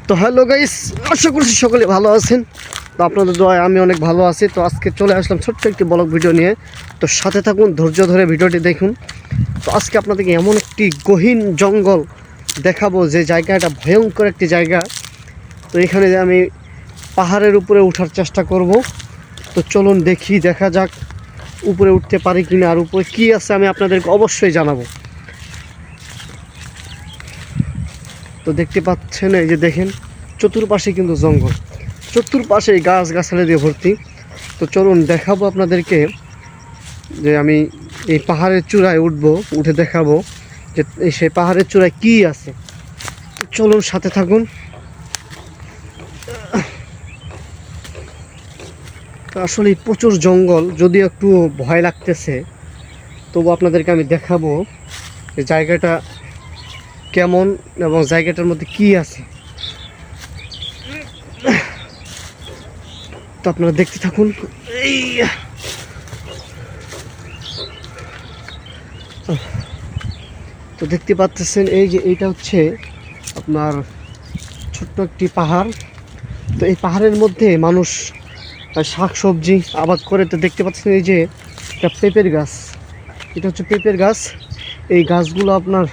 তো hello guys, আশা করছি সকলে ভালো আছেন। তো আপনাদের দোয়ায় আমি অনেক ভালো আছি। তো আজকে চলে আসলাম ছোট্ট একটি ব্লগ ভিডিও নিয়ে। তো সাথে থাকুন, ধৈর্য ধরে ভিডিওটি দেখুন। তো আজকে আপনাদেরকে এমন একটি গহীন জঙ্গল দেখাবো যে জায়গাটা ভয়ঙ্কর একটি জায়গা। তো এখানে আমি পাহাড়ের উপরে ওঠার চেষ্টা করব। তো চলুন দেখা যাক উপরে উঠতে পারি কিনা, আর উপরে কী আছে আমি আপনাদেরকে অবশ্যই জানাবো। তো দেখতে পাচ্ছেন, এই যে দেখেন চতুর্পাশে কিন্তু জঙ্গল, চতুর্পাশে গাছগাছালি দিয়ে ভর্তি। তো চলুন দেখাবো আপনাদেরকে যে আমি এই পাহাড়ের চূড়ায় উঠে দেখাবো যে সেই পাহাড়ের চূড়ায় কি আছে। চলুন সাথে থাকুন। আসলে প্রচুর জঙ্গল, যদিও একটু ভয় লাগতেছে, তবু আপনাদেরকে আমি দেখাবো যে জায়গাটা কেমন এবং জায়গাটার মধ্যে কি আছে। তো আপনারা দেখতে থাকুন। তো দেখতে পাচ্ছেন এই যে এইটা হচ্ছে আপনার ছোট্ট একটি পাহাড়। তো এই পাহাড়ের মধ্যে মানুষ শাক সবজি আবাদ করে। তো দেখতে পাচ্ছেন এই যে একটা পেঁপের গাছ, এটা হচ্ছে পেঁপের গাছ। এই গাছগুলো আপনার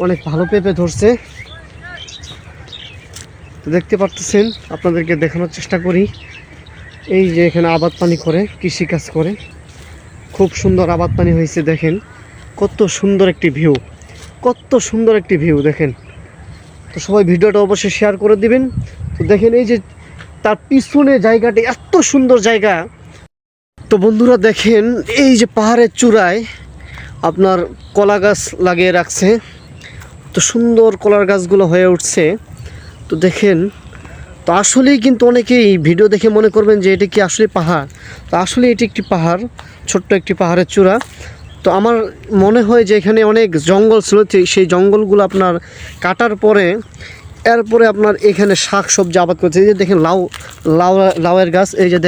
অনেক ভালো পেঁপে ধরছে। তো দেখতে পাচ্ছেন, আপনাদেরকে দেখানোর চেষ্টা করি। এই যে এখানে আবাদ পানি করে, কৃষিকাজ করে, খুব সুন্দর আবাদ পানি হয়েছে। দেখেন কত সুন্দর একটি ভিউ, কত সুন্দর একটি ভিউ দেখেন। তো সবাই ভিডিওটা অবশ্যই শেয়ার করে দিবেন। তো দেখেন এই যে তার পিছনে জায়গাটি এত সুন্দর জায়গা। তো বন্ধুরা দেখেন এই যে পাহাড়ের চূড়ায় আপনার কলা গাছ লাগিয়ে রাখছে। তো সুন্দর কলার গাছগুলো হয়ে উঠছে। তো দেখেন, তো আসলেই কিন্তু অনেকেই ভিডিও দেখে মনে করবেন যে এটা কি আসলে পাহাড়। তো আসলে এটি একটি পাহাড়, ছোট্ট একটি পাহাড়ের চূড়া। তো আমার মনে হয় যে এখানে অনেক জঙ্গল ছিল, সেই জঙ্গলগুলো আপনার কাটার পরে এরপরে আপনার এখানে শাক সবজি আবাদ করছে। এই যে দেখেন লাউয়ের গাছ, এই যে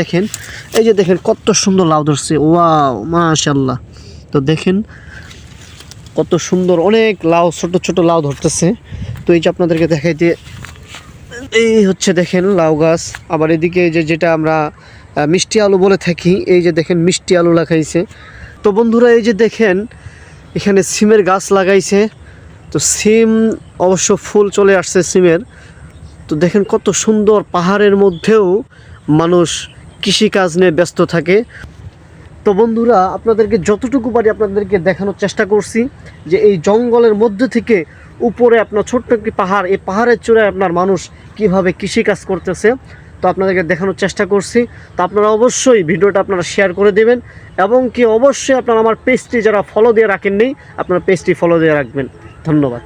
দেখেন কত সুন্দর লাউ ধরছে। ওয়াও, মাশাআল্লাহ। তো দেখেন কত সুন্দর অনেক লাউ, ছোট ছোট লাউ ধরতেছে। তো এই যে আপনাদেরকে দেখাইতে, এই হচ্ছে দেখেন লাউ গাছ। আবার এদিকে যেটা আমরা মিষ্টি আলু বলে থাকি, এই যে দেখেন মিষ্টি আলু লাগাইছে। তো বন্ধুরা এই যে দেখেন এখানে সিমের গাছ লাগাইছে। তো সিম অবশ্য ফুল চলে আসছে সিমের। তো দেখেন কত সুন্দর, পাহাড়ের মধ্যেও মানুষ কৃষিকাজ নিয়ে ব্যস্ত থাকে। তো বন্ধুরা আপনাদেরকে যতটুকু পারি আপনাদেরকে দেখানোর চেষ্টা করছি যে এই জঙ্গলের মধ্যে থেকে উপরে আপনার ছোট্ট একটি পাহাড়, এই পাহাড়ের চূড়ায় আপনার মানুষ কিভাবে কৃষিকাজ করতেছে। তো আপনাদেরকে দেখানোর চেষ্টা করছি। তো আপনারা অবশ্যই ভিডিওটা আপনারা শেয়ার করে দেবেন, এবং কি অবশ্যই আপনারা আমার পেজটি যারা ফলো দিয়ে রাখেননি, আপনারা পেজটি ফলো দিয়ে রাখবেন। ধন্যবাদ।